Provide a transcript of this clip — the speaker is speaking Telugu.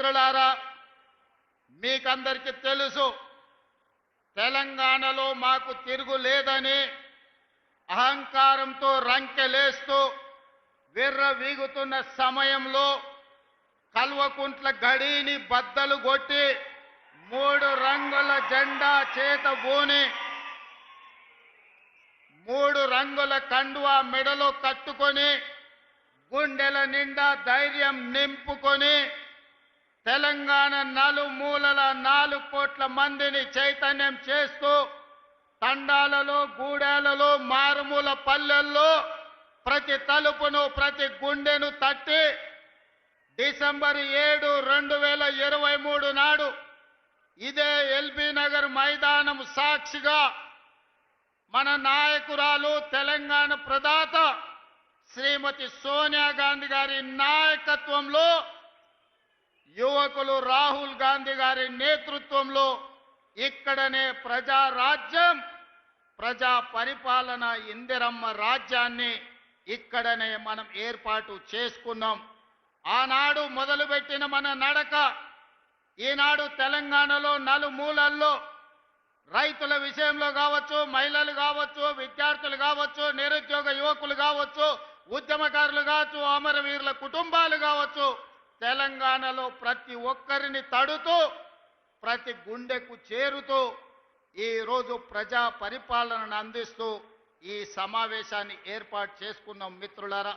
మిత్రులారా, మీకందరికీ తెలుసు తెలంగాణలో మాకు తిరుగులేదని అహంకారంతో రంకెలేస్తూ విర్రవీగుతున్న సమయంలో కల్వకుంట్ల గడిని బద్దలు కొట్టి 3 రంగుల జెండా చేత బూని 3 రంగుల కండువా మెడలో కట్టుకొని గుండెల నిండా ధైర్యం నింపుకొని తెలంగాణ నలుమూలల 4 కోట్ల మందిని చైతన్యం చేస్తూ తండాలలో గూడాలలో మారుమూల పల్లెల్లో ప్రతి తలుపును ప్రతి గుండెను తట్టి డిసెంబర్ 7, 2023 నాడు ఇదే ఎల్బీ నగర్ మైదానం సాక్షిగా మన నాయకురాలు తెలంగాణ ప్రదాత శ్రీమతి సోనియా గాంధీ గారి నాయకత్వంలో యువకులు రాహుల్ గాంధీ గారి నేతృత్వంలో ఇక్కడనే ప్రజారాజ్యం ప్రజా పరిపాలన ఇందిరమ్మ రాజ్యాన్ని ఇక్కడనే మనం ఏర్పాటు చేసుకున్నాం. ఆనాడు మొదలుపెట్టిన మన నడక ఈనాడు తెలంగాణలో నలుమూలల్లో రైతుల విషయంలో కావచ్చు, మహిళలు కావచ్చు, విద్యార్థులు కావచ్చు, నిరుద్యోగ యువకులు కావచ్చు, ఉద్యమకారులు కావచ్చు, అమరవీరుల కుటుంబాలు కావచ్చు, తెలంగాణలో ప్రతి ఒక్కరిని తడుతూ ప్రతి గుండెకు చేరుతూ ఈరోజు ప్రజా పరిపాలనను అందిస్తూ ఈ సమావేశాన్ని ఏర్పాటు చేసుకున్నాం. మిత్రులారా,